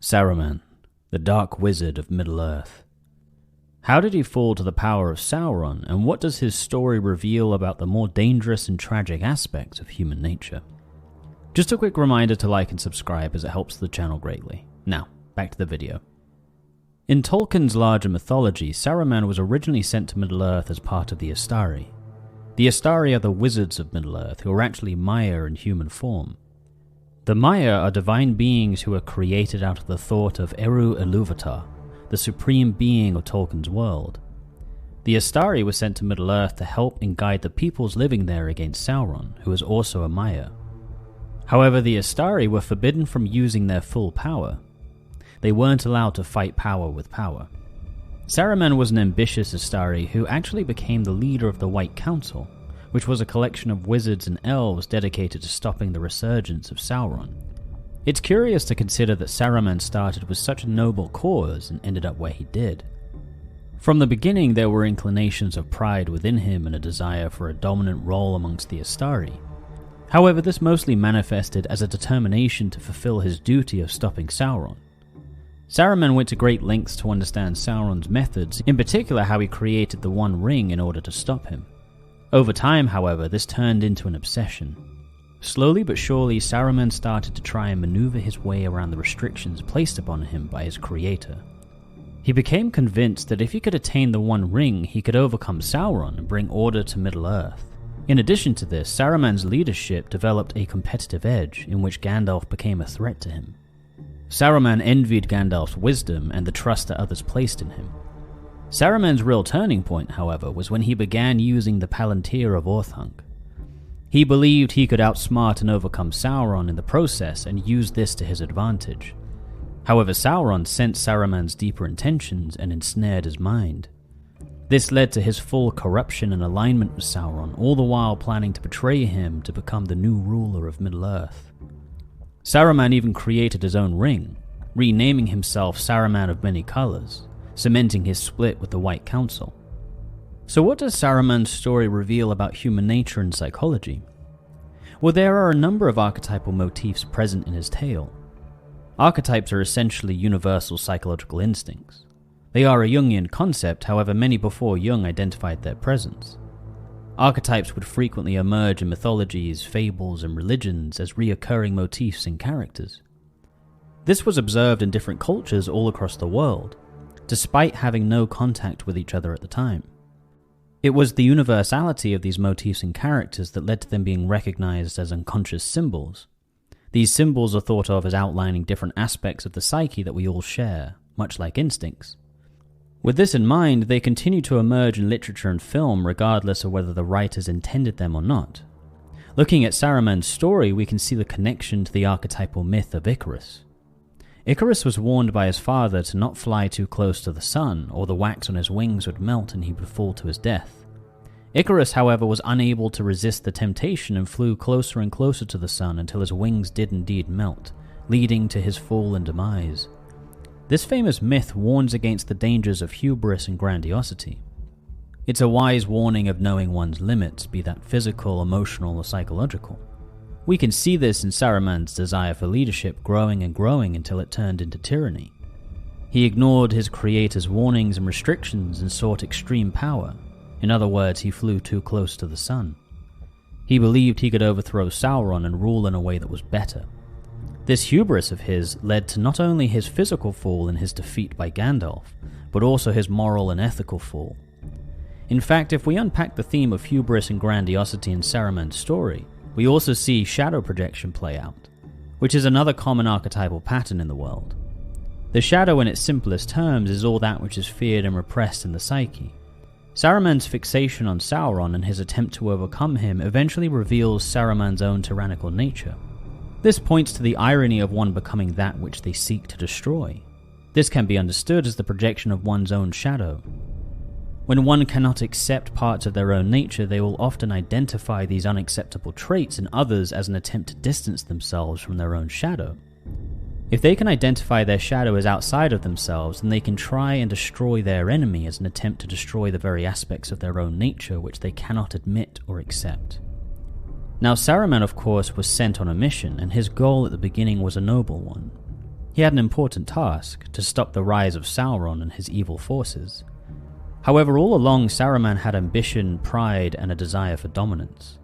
Saruman, the Dark Wizard of Middle-earth. How did he fall to the power of Sauron, and what does his story reveal about the more dangerous and tragic aspects of human nature? Just a quick reminder to like and subscribe as it helps the channel greatly. Now, back to the video. In Tolkien's larger mythology, Saruman was originally sent to Middle-earth as part of the Istari. The Istari are the wizards of Middle-earth, who are actually Maya in human form. The Maya are divine beings who are created out of the thought of Eru Ilúvatar, the supreme being of Tolkien's world. The Istari were sent to Middle-earth to help and guide the peoples living there against Sauron, who is also a Maya. However, the Istari were forbidden from using their full power. They weren't allowed to fight power with power. Saruman was an ambitious Istari who actually became the leader of the White Council, which was a collection of wizards and elves dedicated to stopping the resurgence of Sauron. It's curious to consider that Saruman started with such a noble cause and ended up where he did. From the beginning, there were inclinations of pride within him and a desire for a dominant role amongst the Istari. However, this mostly manifested as a determination to fulfill his duty of stopping Sauron. Saruman went to great lengths to understand Sauron's methods, in particular how he created the One Ring in order to stop him. Over time, however, this turned into an obsession. Slowly but surely, Saruman started to try and maneuver his way around the restrictions placed upon him by his creator. He became convinced that if he could attain the One Ring, he could overcome Sauron and bring order to Middle-earth. In addition to this, Saruman's leadership developed a competitive edge in which Gandalf became a threat to him. Saruman envied Gandalf's wisdom and the trust that others placed in him. Saruman's real turning point, however, was when he began using the Palantir of Orthanc. He believed he could outsmart and overcome Sauron in the process and use this to his advantage. However, Sauron sensed Saruman's deeper intentions and ensnared his mind. This led to his full corruption and alignment with Sauron, all the while planning to betray him to become the new ruler of Middle-earth. Saruman even created his own ring, renaming himself Saruman of Many Colors, cementing his split with the White Council. So what does Saruman's story reveal about human nature and psychology? Well, there are a number of archetypal motifs present in his tale. Archetypes are essentially universal psychological instincts. They are a Jungian concept, however many before Jung identified their presence. Archetypes would frequently emerge in mythologies, fables, and religions as reoccurring motifs in characters. This was observed in different cultures all across the world, despite having no contact with each other at the time. It was the universality of these motifs and characters that led to them being recognized as unconscious symbols. These symbols are thought of as outlining different aspects of the psyche that we all share, much like instincts. With this in mind, they continue to emerge in literature and film regardless of whether the writers intended them or not. Looking at Saruman's story, we can see the connection to the archetypal myth of Icarus. Icarus was warned by his father to not fly too close to the sun, or the wax on his wings would melt and he would fall to his death. Icarus, however, was unable to resist the temptation and flew closer and closer to the sun until his wings did indeed melt, leading to his fall and demise. This famous myth warns against the dangers of hubris and grandiosity. It's a wise warning of knowing one's limits, be that physical, emotional, or psychological. We can see this in Saruman's desire for leadership growing and growing until it turned into tyranny. He ignored his creator's warnings and restrictions and sought extreme power. In other words, he flew too close to the sun. He believed he could overthrow Sauron and rule in a way that was better. This hubris of his led to not only his physical fall and his defeat by Gandalf, but also his moral and ethical fall. In fact, if we unpack the theme of hubris and grandiosity in Saruman's story, we also see shadow projection play out, which is another common archetypal pattern in the world. The shadow in its simplest terms is all that which is feared and repressed in the psyche. Saruman's fixation on Sauron and his attempt to overcome him eventually reveals Saruman's own tyrannical nature. This points to the irony of one becoming that which they seek to destroy. This can be understood as the projection of one's own shadow. When one cannot accept parts of their own nature, they will often identify these unacceptable traits in others as an attempt to distance themselves from their own shadow. If they can identify their shadow as outside of themselves, then they can try and destroy their enemy as an attempt to destroy the very aspects of their own nature which they cannot admit or accept. Now Saruman, of course, was sent on a mission, and his goal at the beginning was a noble one. He had an important task, to stop the rise of Sauron and his evil forces. However, all along Saruman had ambition, pride, and a desire for dominance.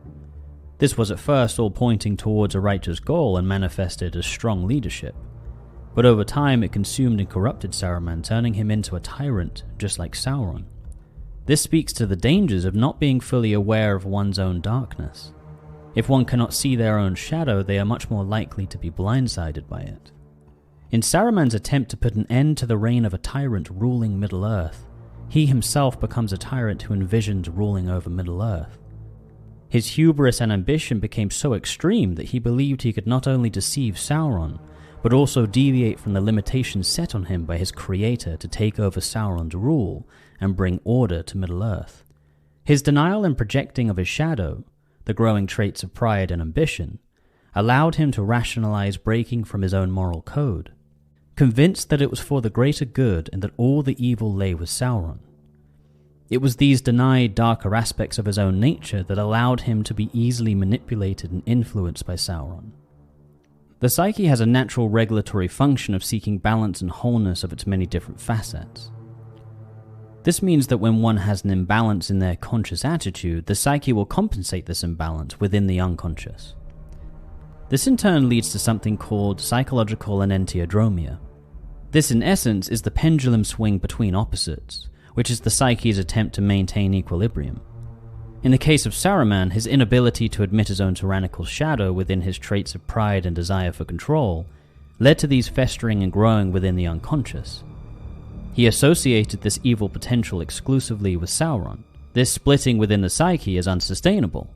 This was at first all pointing towards a righteous goal and manifested as strong leadership. But over time it consumed and corrupted Saruman, turning him into a tyrant just like Sauron. This speaks to the dangers of not being fully aware of one's own darkness. If one cannot see their own shadow, they are much more likely to be blindsided by it. In Saruman's attempt to put an end to the reign of a tyrant ruling Middle-earth, he himself becomes a tyrant who envisions ruling over Middle-earth. His hubris and ambition became so extreme that he believed he could not only deceive Sauron, but also deviate from the limitations set on him by his creator to take over Sauron's rule and bring order to Middle-earth. His denial and projecting of his shadow, the growing traits of pride and ambition, allowed him to rationalize breaking from his own moral code, convinced that it was for the greater good and that all the evil lay with Sauron. It was these denied darker aspects of his own nature that allowed him to be easily manipulated and influenced by Sauron. The psyche has a natural regulatory function of seeking balance and wholeness of its many different facets. This means that when one has an imbalance in their conscious attitude, the psyche will compensate this imbalance within the unconscious. This in turn leads to something called psychological enantiodromia. This in essence is the pendulum swing between opposites, which is the psyche's attempt to maintain equilibrium. In the case of Saruman, his inability to admit his own tyrannical shadow within his traits of pride and desire for control led to these festering and growing within the unconscious. He associated this evil potential exclusively with Sauron. This splitting within the psyche is unsustainable.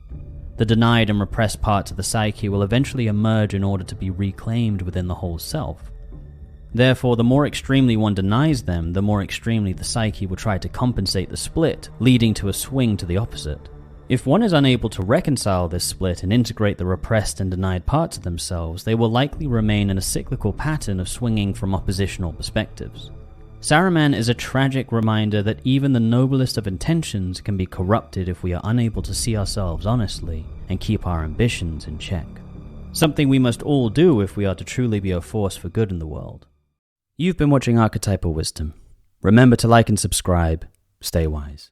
The denied and repressed parts of the psyche will eventually emerge in order to be reclaimed within the whole self. Therefore, the more extremely one denies them, the more extremely the psyche will try to compensate the split, leading to a swing to the opposite. If one is unable to reconcile this split and integrate the repressed and denied parts of themselves, they will likely remain in a cyclical pattern of swinging from oppositional perspectives. Saruman is a tragic reminder that even the noblest of intentions can be corrupted if we are unable to see ourselves honestly and keep our ambitions in check. Something we must all do if we are to truly be a force for good in the world. You've been watching Archetypal Wisdom. Remember to like and subscribe. Stay wise.